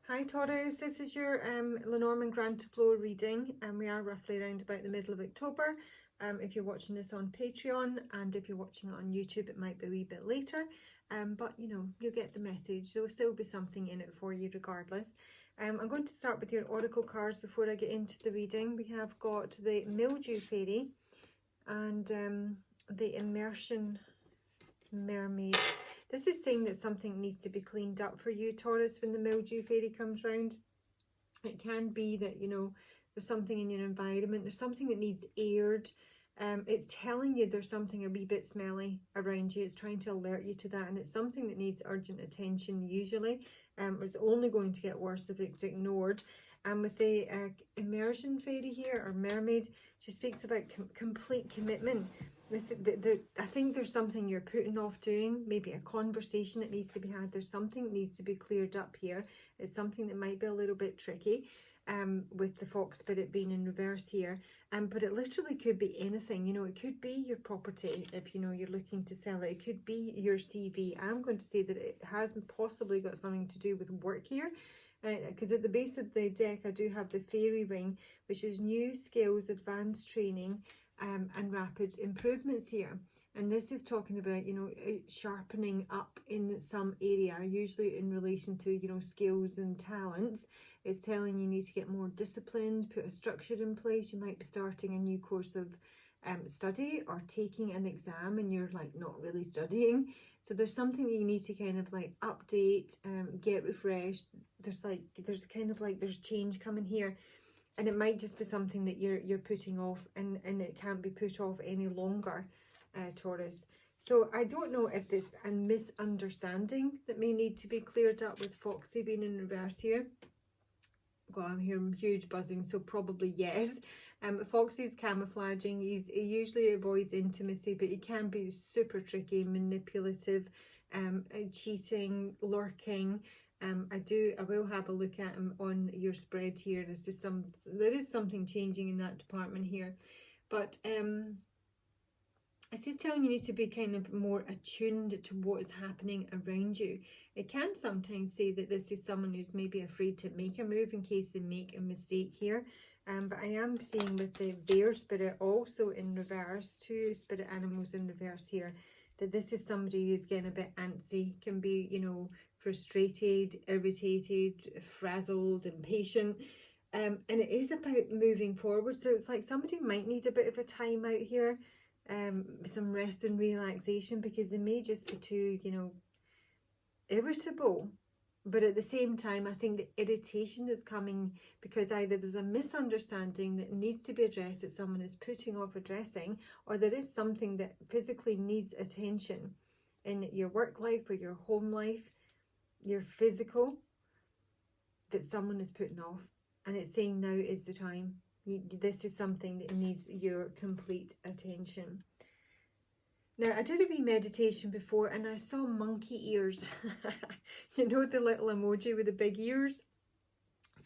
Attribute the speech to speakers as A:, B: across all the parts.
A: Hi Taurus, this is your Lenormand Grand Tableau reading, and we are roughly around about the middle of October. If you're watching this on Patreon, and if you're watching it on YouTube, it might be a wee bit later, but you know, you'll get the message. There will still be something in it for you regardless. I'm going to start with your oracle cards before I get into the reading. We have got the Mildew Fairy and the Immersion Mermaid. This is saying that something needs to be cleaned up for you, Taurus, when the Mildew Fairy comes round. It can be that, you know, there's something in your environment, there's something that needs aired. It's telling you there's something a wee bit smelly around you. It's trying to alert you to that, and it's something that needs urgent attention usually. It's only going to get worse if it's ignored. And with the Immersion Fairy here, or Mermaid, she speaks about complete commitment. I think there's something you're putting off doing, maybe a conversation that needs to be had. There's something that needs to be cleared up here. It's something that might be a little bit tricky with the Fox Spirit being in reverse here. But it literally could be anything. You know, it could be your property if, you know, you're looking to sell it. It could be your CV. I'm going to say that it has possibly got something to do with work here. Because at the base of the deck, I do have the Fairy Ring, which is new skills, advanced training, and rapid improvements here. And this is talking about, you know, sharpening up in some area, usually in relation to, you know, skills and talents. It's telling you need to get more disciplined, put a structure in place. You might be starting a new course of study, or taking an exam and you're like not really studying. So there's something that you need to kind of like update, get refreshed. There's change coming here. And it might just be something that you're putting off, and it can't be put off any longer, Taurus. So I don't know if there's a misunderstanding that may need to be cleared up with Foxy being in reverse here. Well, I'm hearing huge buzzing, so probably yes. Foxy's camouflaging. He usually avoids intimacy, but he can be super tricky, manipulative, cheating, lurking. I will have a look at him on your spread here. There is something changing in that department here, but it's just telling you need to be kind of more attuned to what is happening around you. It can sometimes say that this is someone who's maybe afraid to make a move in case they make a mistake here. But I am seeing with the Bear Spirit also in reverse, two spirit animals in reverse here, that this is somebody who's getting a bit antsy, can be, you know, frustrated, irritated, frazzled, impatient. And it is about moving forward. So it's like somebody might need a bit of a time out here, some rest and relaxation, because they may just be too, you know, irritable. But at the same time, I think the irritation is coming because either there's a misunderstanding that needs to be addressed that someone is putting off addressing, or there is something that physically needs attention in your work life or your home life, your physical, that someone is putting off. And it's saying now is the time. This is something that needs your complete attention. Now, I did a wee meditation before and I saw monkey ears. You know, the little emoji with the big ears.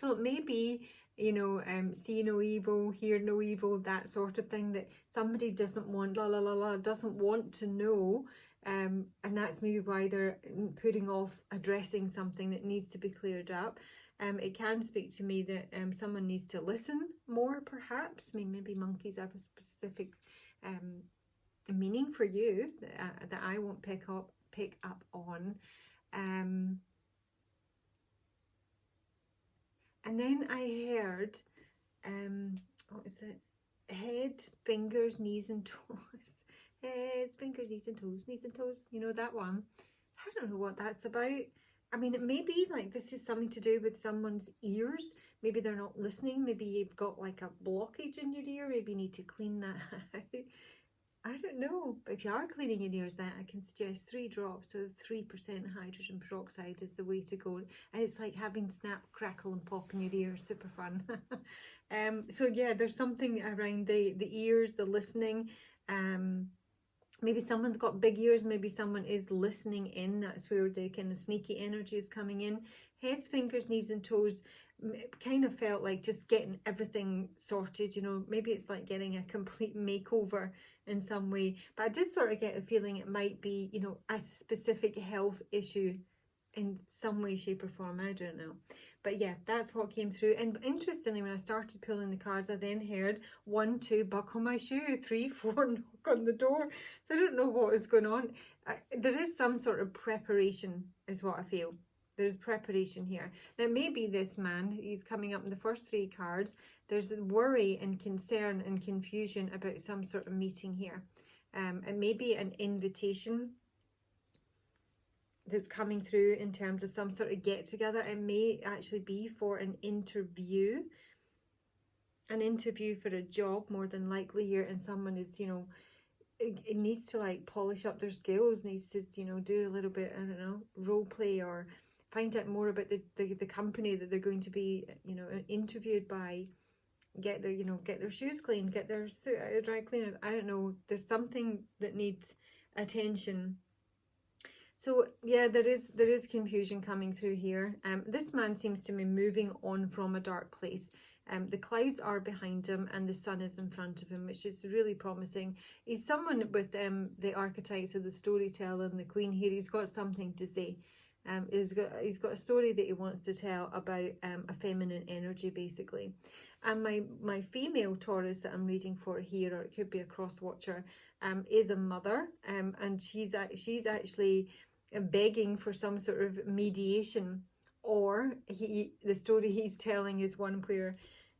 A: So it may be, you know, see no evil, hear no evil, that sort of thing, that somebody doesn't want, doesn't want to know. And that's maybe why they're putting off addressing something that needs to be cleared up. It can speak to me that someone needs to listen more, perhaps. I mean, maybe monkeys have a specific meaning for you that I won't pick up on. And then I heard, what is it? Head, fingers, knees and toes. Heads, fingers, knees and toes. You know that one? I don't know what that's about. I mean, it may be like this is something to do with someone's ears. Maybe they're not listening. Maybe you've got like a blockage in your ear. Maybe you need to clean that out. I don't know. But if you are cleaning your ears, I can suggest 3 drops of 3% hydrogen peroxide is the way to go. And it's like having snap, crackle and pop in your ear. Super fun. So yeah, there's something around the ears, the listening. Maybe someone's got big ears, maybe someone is listening in. That's where the kind of sneaky energy is coming in. Heads, fingers, knees and toes kind of felt like just getting everything sorted, you know. Maybe it's like getting a complete makeover in some way. But I did sort of get the feeling it might be, you know, a specific health issue in some way, shape or form. I don't know. But yeah, that's what came through. And interestingly, when I started pulling the cards, I then heard 1, 2, buckle my shoe, 3, 4, knock on the door. So I don't know what is going on. There is some sort of preparation is what I feel. There's preparation here. Now, maybe this man, he's coming up in the first 3 cards. There's worry and concern and confusion about some sort of meeting here. It may be an invitation that's coming through in terms of some sort of get together. It may actually be for an interview for a job, more than likely here, and someone is, you know, it needs to like polish up their skills, needs to, you know, do a little bit, I don't know, role play, or find out more about the company that they're going to be, you know, interviewed by. Get their, you know, get their shoes cleaned, get their suit out of dry cleaners. I don't know, there's something that needs attention. So yeah, there is confusion coming through here. This man seems to be moving on from a dark place. The clouds are behind him and the sun is in front of him, which is really promising. He's someone with the archetypes of the storyteller and the queen here. He's got something to say. He's got a story that he wants to tell about a feminine energy, basically. And my female Taurus that I'm reading for here, or it could be a cross watcher, is a mother, and she's actually begging for some sort of mediation, or the story he's telling is one where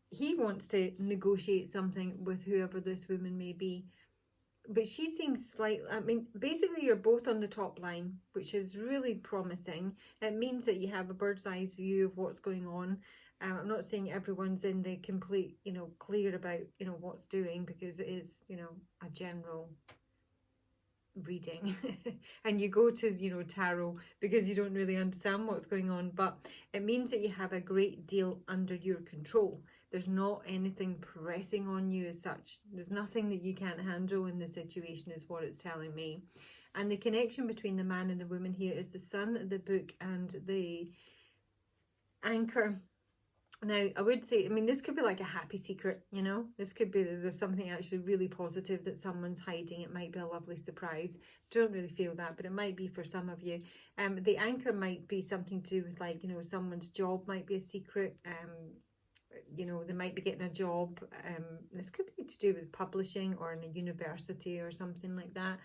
A: he wants to negotiate something with whoever this woman may be. But she seems slightly, I mean, basically you're both on the top line, which is really promising. It means that you have a bird's eye view of what's going on. I'm not saying everyone's in the complete, you know, clear about, you know, what's doing, because it is, you know, a general reading. And you go to, you know, tarot because you don't really understand what's going on. But it means that you have a great deal under your control. There's not anything pressing on you as such. There's nothing that you can't handle in the situation, is what it's telling me. And the connection between the man and the woman here is the sun, the book, and the anchor. Now, I would say, I mean, this could be like a happy secret, you know. This could be, there's something actually really positive that someone's hiding. It might be a lovely surprise. Don't really feel that, but it might be for some of you. The anchor might be something to do with, like, you know, someone's job might be a secret. You know, they might be getting a job. This could be to do with publishing or in a university or something like that.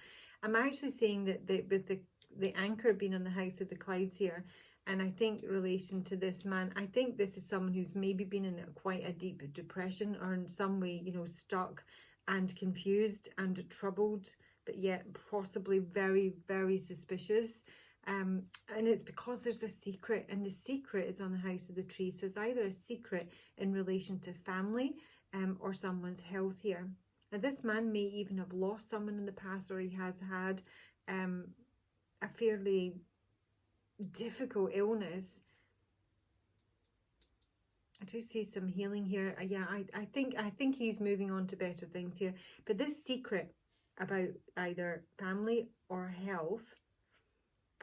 A: I'm actually saying that with the anchor being on the house of the clouds here, and I think in relation to this man, I think this is someone who's maybe been in quite a deep depression, or in some way, you know, stuck and confused and troubled, but yet possibly very, very suspicious. And it's because there's a secret, and the secret is on the house of the tree. So it's either a secret in relation to family or someone's health here. Now, this man may even have lost someone in the past, or he has had a fairly difficult illness. I do see some healing here. Yeah, I think he's moving on to better things here. But this secret about either family or health,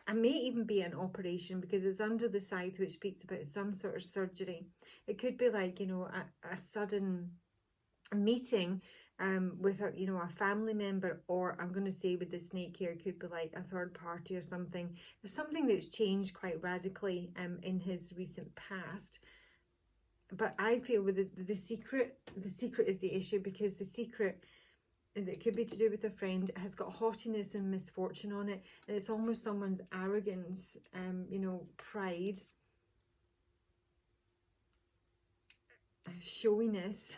A: and may even be an operation, because it's under the scythe, which speaks about some sort of surgery. It could be like, you know, a sudden meeting with a, you know, a family member, or I'm going to say with the snake here, it could be like a third party or something. There's something that's changed quite radically in his recent past. But I feel with the secret is the issue, because the secret, and it could be to do with a friend, has got haughtiness and misfortune on it, and it's almost someone's arrogance, you know, pride, showiness,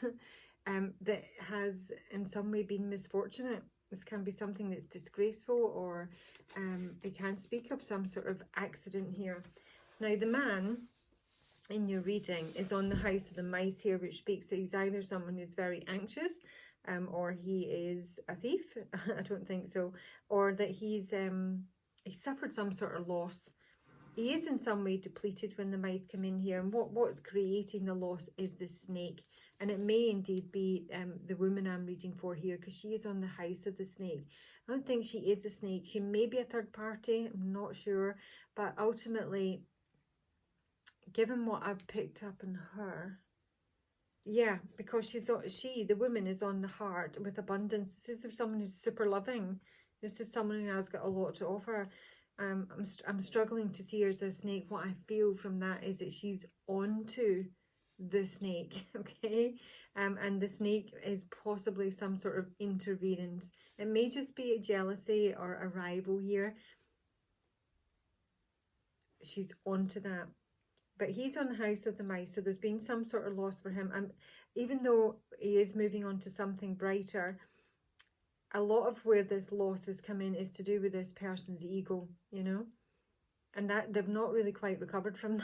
A: that has in some way been misfortunate. This can be something that's disgraceful, or it can speak of some sort of accident here. Now, the man in your reading is on the house of the mice here, which speaks that he's either someone who's very anxious, or he is a thief. I don't think so. Or that he suffered some sort of loss. He is in some way depleted when the mice come in here, and what's creating the loss is the snake. And it may indeed be the woman I'm reading for here, because she is on the house of the snake. I don't think she is a snake. She may be a third party, I'm not sure. But ultimately, given what I've picked up in her, yeah, because the woman is on the heart with abundance. This is someone who's super loving. This is someone who has got a lot to offer. I'm struggling to see her as a snake. What I feel from that is that she's onto the snake, okay? And the snake is possibly some sort of interference. It may just be a jealousy or a rival here. She's onto that. But he's on the house of the mice, so there's been some sort of loss for him. And even though he is moving on to something brighter, a lot of where this loss has come in is to do with this person's ego, you know? And that they've not really quite recovered from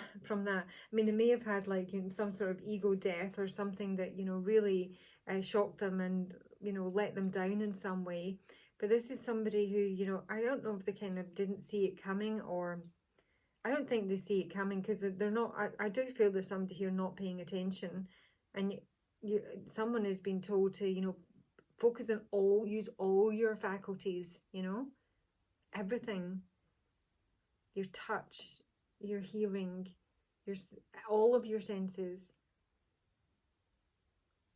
A: that. I mean, they may have had like, you know, some sort of ego death or something that, you know, really shocked them and, you know, let them down in some way. But this is somebody who, you know, I don't know if they kind of didn't see it coming, or I don't think they see it coming, because they're not, I do feel there's somebody here not paying attention. And someone has been told to, you know, focus on use all your faculties, you know, everything. Your touch, your hearing, all of your senses.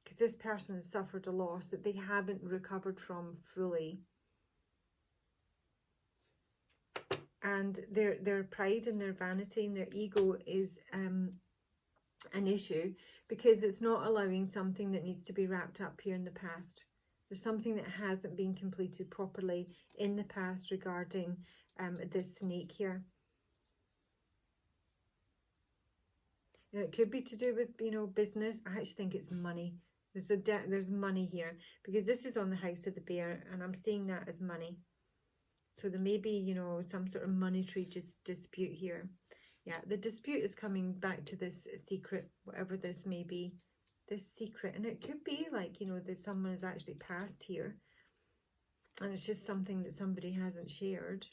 A: Because this person has suffered a loss that they haven't recovered from fully. And their pride and their vanity and their ego is an issue, because it's not allowing something that needs to be wrapped up here in the past. There's something that hasn't been completed properly in the past regarding this snake here. Now, it could be to do with, you know, business. I actually think it's money. There's money here, because this is on the house of the bear, and I'm seeing that as money. So there may be, you know, some sort of monetary dispute here. Yeah, the dispute is coming back to this secret, whatever this may be. This secret. And it could be like, you know, that someone has actually passed here. And it's just something that somebody hasn't shared.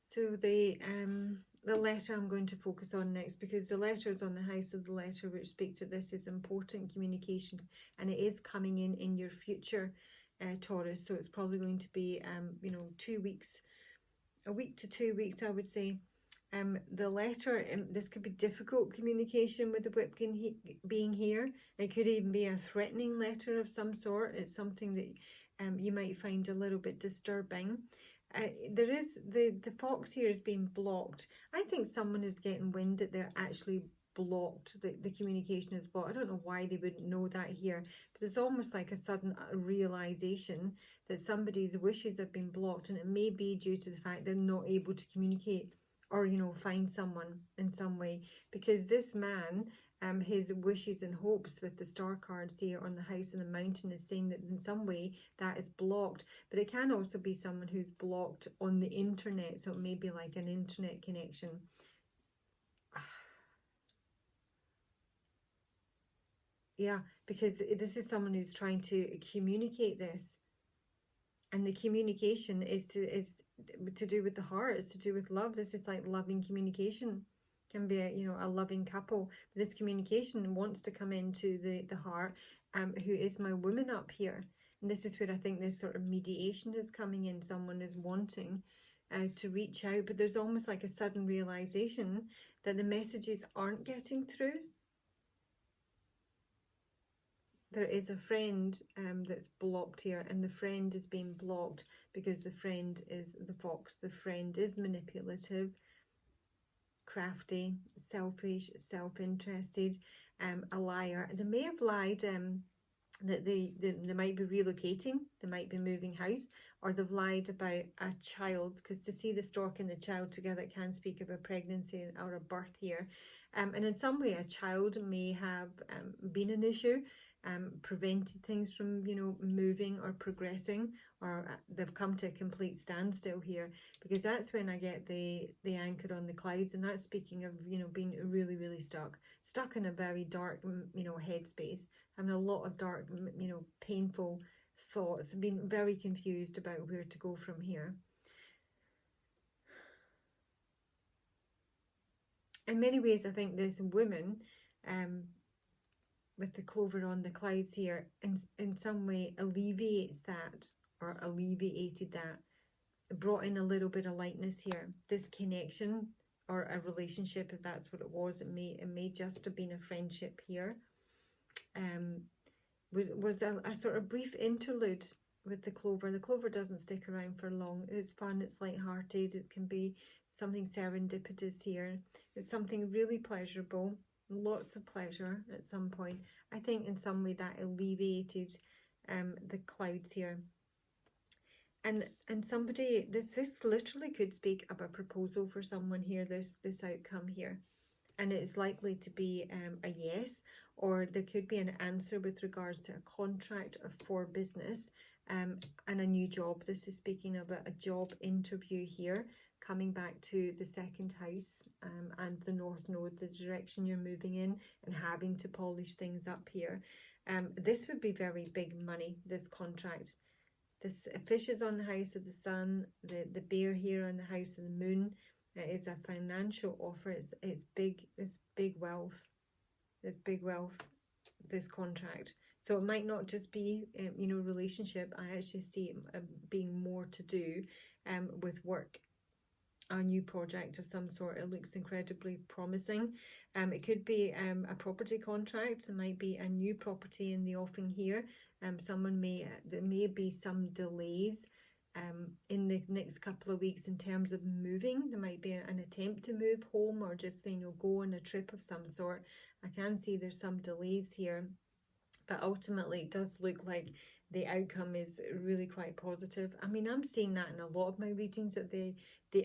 A: So the letter I'm going to focus on next, because the letter is on the house of the letter, which speaks that this is important communication. And it is coming in your future, Taurus. So it's probably going to be, you know, 2 weeks, a week to 2 weeks, I would say. The letter, this could be difficult communication with the whip being here. It could even be a threatening letter of some sort. It's something that you might find a little bit disturbing. There is, the fox here is being blocked. I think someone is getting wind that they're actually blocked, the communication is blocked. I don't know why they wouldn't know that here, but it's almost like a sudden realization that somebody's wishes have been blocked, and it may be due to the fact they're not able to communicate or, you know, find someone in some way. Because this man, his wishes and hopes with the star cards here on the house and the mountain is saying that in some way that is blocked. But it can also be someone who's blocked on the internet, so it may be like an internet connection. Yeah, because this is someone who's trying to communicate this, and the communication is to do with the heart. It's to do with love. This is like loving communication. Can be a, you know, a loving couple. But this communication wants to come into the heart. Who is my woman up here? And this is where I think this sort of mediation is coming in. Someone is wanting to reach out, but there's almost like a sudden realization that the messages aren't getting through. There is a friend that's blocked here, and the friend is being blocked because the friend is the fox. The friend is manipulative, crafty, selfish, self-interested, a liar. They may have lied that they might be relocating, they might be moving house, or they've lied about a child, because to see the stork and the child together, it can speak of a pregnancy or a birth here. And in some way a child may have been an issue, prevented things from, you know, moving or progressing, or they've come to a complete standstill here, because that's when I get the anchor on the clouds, and that's speaking of, you know, being really, really stuck in a very dark, you know, headspace, having a lot of dark, you know, painful thoughts, being very confused about where to go from here. In many ways, I think this woman, with the clover on the clouds here, in some way alleviates that, or alleviated that, brought in a little bit of lightness here. This connection or a relationship, if that's what it was, it may just have been a friendship here, was a sort of brief interlude with the clover. The clover doesn't stick around for long. It's fun, it's light-hearted, it can be something serendipitous here. It's something really pleasurable, lots of pleasure at some point. I think in some way that alleviated the clouds here. And somebody, this literally could speak of a proposal for someone here, this outcome here. And it is likely to be a yes, or there could be an answer with regards to a contract for business and a new job. This is speaking of a job interview here, coming back to the second house and the north node, the direction you're moving in, and having to polish things up here. This would be very big money, this contract. This fish is on the house of the sun, the bear here on the house of the moon. It is a financial offer. It's big wealth. It's big wealth, this contract. So it might not just be you know, relationship. I actually see it being more to do with work, a new project of some sort. It looks incredibly promising. It could be a property contract. There might be a new property in the offing here. There may be some delays in the next couple of weeks in terms of moving. There might be an attempt to move home, or just, you know, go on a trip of some sort. I can see there's some delays here, but ultimately it does look like the outcome is really quite positive. I mean, I'm seeing that in a lot of my readings, that the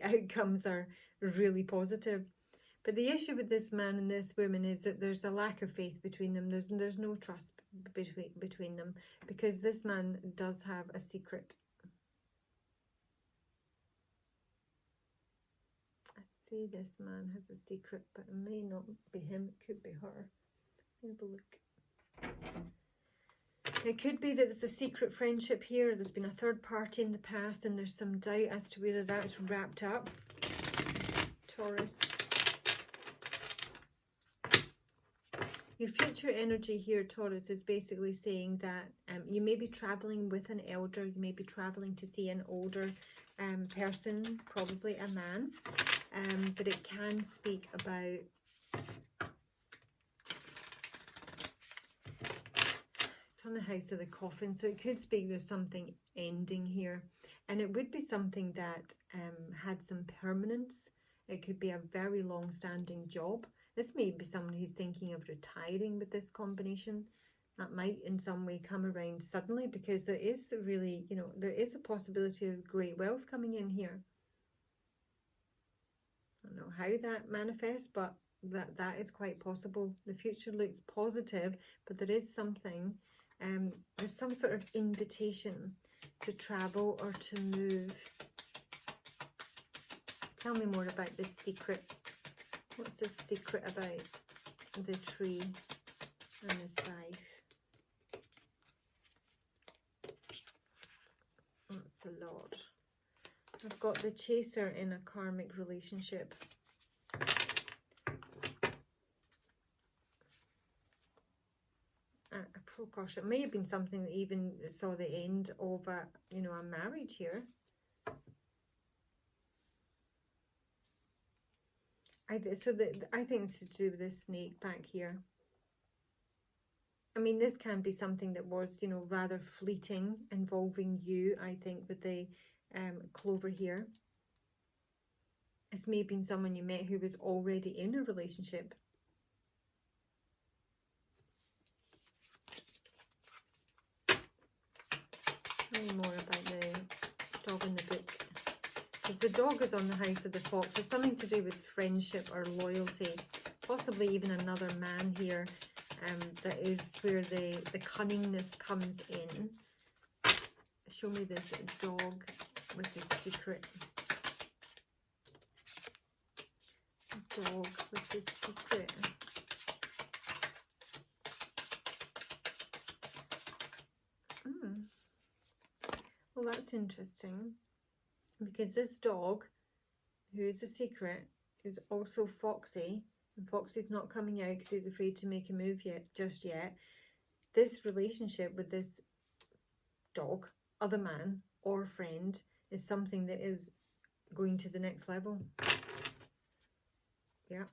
A: outcomes are really positive. But the issue with this man and this woman is that there's a lack of faith between them. There's no trust between them, because this man does have a secret. I see this man has a secret, but it may not be him, it could be her. Have a look. It could be that there's a secret friendship here. There's been a third party in the past, and there's some doubt as to whether that's wrapped up. Taurus. Your future energy here, Taurus, is basically saying that you may be traveling with an elder. You may be traveling to see an older person, probably a man. But it can speak about on the house of the coffin, so it could speak there's something ending here, and it would be something that had some permanence. It could be a very long-standing job. This may be someone who's thinking of retiring with this combination. That might in some way come around suddenly, because there is really, you know, there is a possibility of great wealth coming in here. I don't know how that manifests, but that is quite possible. The future looks positive, but there is something. There's some sort of invitation to travel or to move. Tell me more about this secret. What's the secret about the tree and the scythe? That's a lot. I've got the chaser in a karmic relationship. Oh gosh, it may have been something that even saw the end of a, you know, a marriage here. I think it's to do with this snake back here. I mean, this can be something that was, you know, rather fleeting, involving you, I think, with the clover here. This may have been someone you met who was already in a relationship. More about the dog in the book, because the dog is on the house of the fox. There's something to do with friendship or loyalty, possibly even another man here. That is where the cunningness comes in. Show me this dog with the secret. Dog with the secret. Well, that's interesting, because this dog, who is a secret, is also foxy, and Foxy's not coming out because he's afraid to make a move just yet. This relationship with this dog, other man or friend, is something that is going to the next level. Yeah.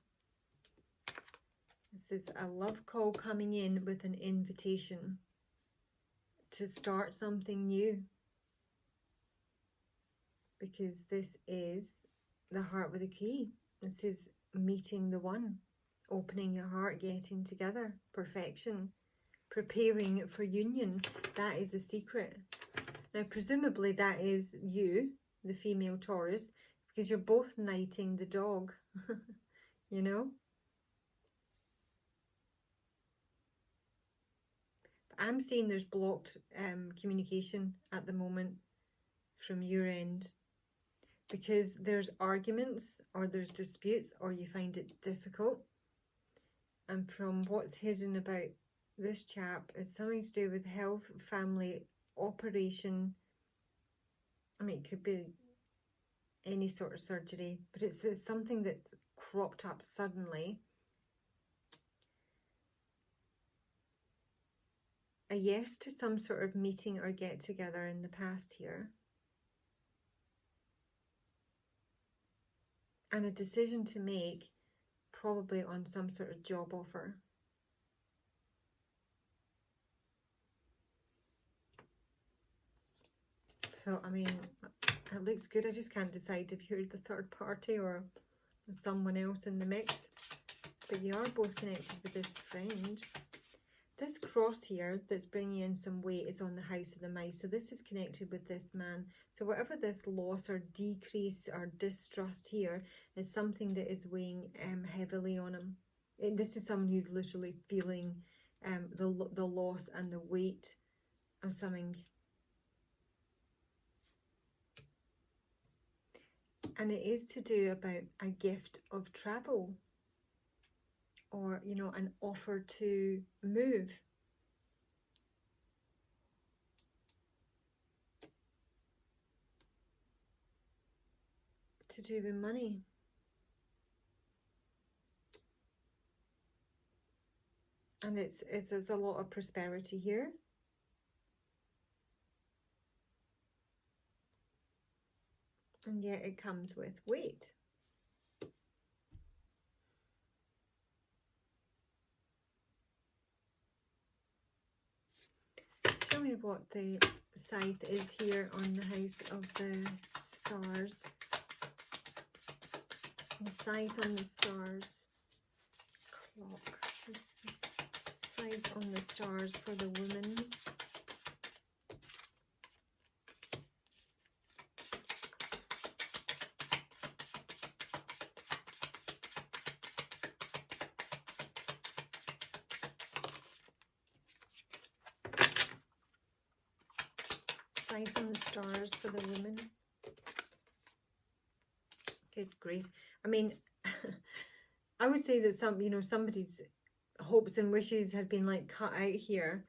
A: This is a love call coming in with an invitation to start something new. because this is the heart with a key. This is meeting the one, opening your heart, getting together, perfection, preparing for union. That is the secret. Now, presumably that is you, the female Taurus, because you're both knighting the dog, you know? But I'm seeing there's blocked communication at the moment from your end, because there's arguments or there's disputes or you find it difficult. And from what's hidden about this chap, it's something to do with health, family, operation. I mean, it could be any sort of surgery, but it's something that's cropped up suddenly. A yes to some sort of meeting or get together in the past here. And a decision to make, probably on some sort of job offer. So, I mean, it looks good. I just can't decide if you're the third party or someone else in the mix. But you are both connected with this friend. This cross here that's bringing in some weight is on the house of the mice. So this is connected with this man. So whatever this loss or decrease or distrust here is something that is weighing heavily on him. This is someone who's literally feeling the loss and the weight of something. And it is to do about a gift of travel, or, you know, an offer to move. To do with money. And there's a lot of prosperity here. And yet it comes with weight. Show me what the scythe is here on the house of the stars. The scythe on the stars. Clock. Scythe on the stars for the woman. Scythe on the stars for the woman. Good grief. I mean, I would say that somebody's hopes and wishes had been like cut out here,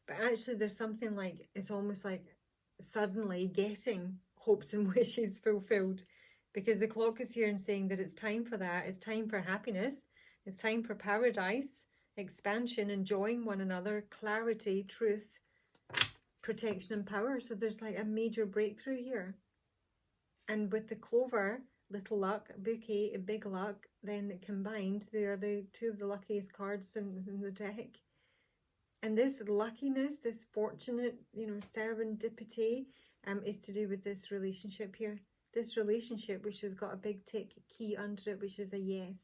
A: but actually there's something like, it's almost like suddenly getting hopes and wishes fulfilled, because the clock is here and saying that it's time for that. It's time for happiness. It's time for paradise, expansion, enjoying one another, clarity, truth, protection and power. So there's like a major breakthrough here. And with the clover, little luck, bouquet, big luck, then combined, they are the two of the luckiest cards in the deck. And this luckiness, this fortunate, serendipity, is to do with this relationship here. This relationship, which has got a big tick key under it, which is a yes.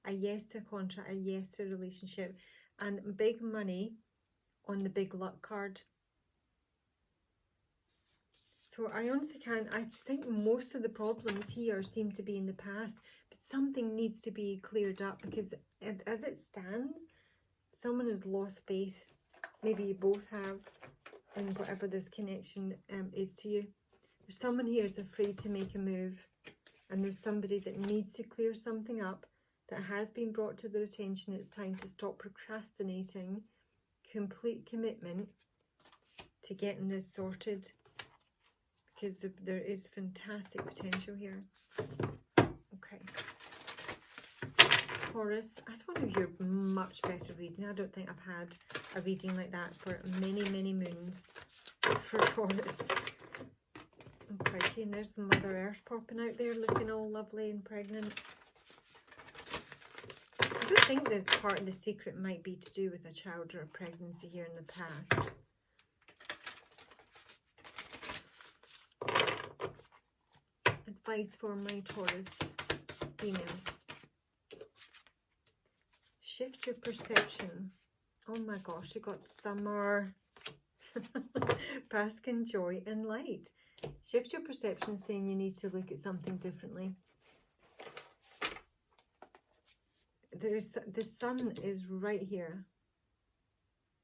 A: A yes to a contract, a yes to a relationship. And big money on the big luck card. So I honestly can't, I think most of the problems here seem to be in the past, but something needs to be cleared up, because as it stands, someone has lost faith. Maybe you both have, in whatever this connection is to you. There's someone here who's afraid to make a move, and there's somebody that needs to clear something up that has been brought to their attention. It's time to stop procrastinating, complete commitment to getting this sorted. Because there is fantastic potential here. Okay. Taurus, that's one of your much better reading. I don't think I've had a reading like that for many, many moons for Taurus. Okay, and there's some Mother Earth popping out there, looking all lovely and pregnant. I do think that part of the secret might be to do with a child or a pregnancy here in the past. advice for my Taurus female. Shift your perception. Oh my gosh, you got summer. Bask in joy and light. Shift your perception, saying you need to look at something differently. The sun is right here.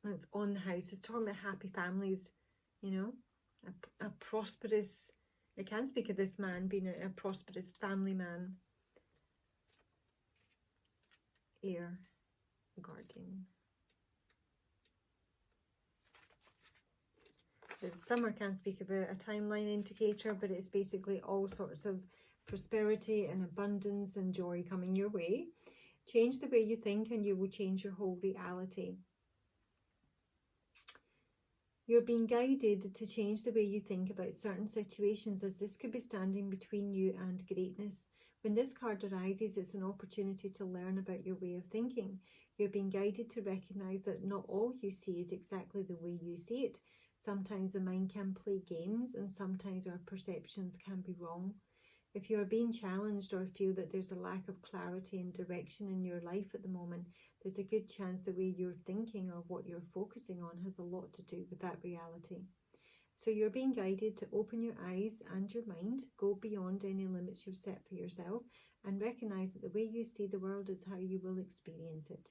A: And it's on the house. It's talking about happy families, you know, a prosperous, I can speak of this man being a prosperous family man. Air guardian. The summer can speak of a timeline indicator, but it's basically all sorts of prosperity and abundance and joy coming your way. Change the way you think and you will change your whole reality. You're being guided to change the way you think about certain situations, as this could be standing between you and greatness. When this card arises, it's an opportunity to learn about your way of thinking. You're being guided to recognize that not all you see is exactly the way you see it. Sometimes the mind can play games, and sometimes our perceptions can be wrong. If you are being challenged or feel that there's a lack of clarity and direction in your life at the moment, there's a good chance the way you're thinking or what you're focusing on has a lot to do with that reality. So you're being guided to open your eyes and your mind, go beyond any limits you've set for yourself, and recognize that the way you see the world is how you will experience it.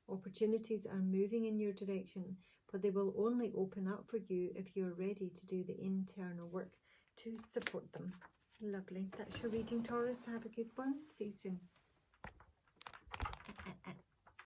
A: Opportunities are moving in your direction, but they will only open up for you if you're ready to do the internal work to support them. Lovely. That's your reading, Taurus. Have a good one. See you soon.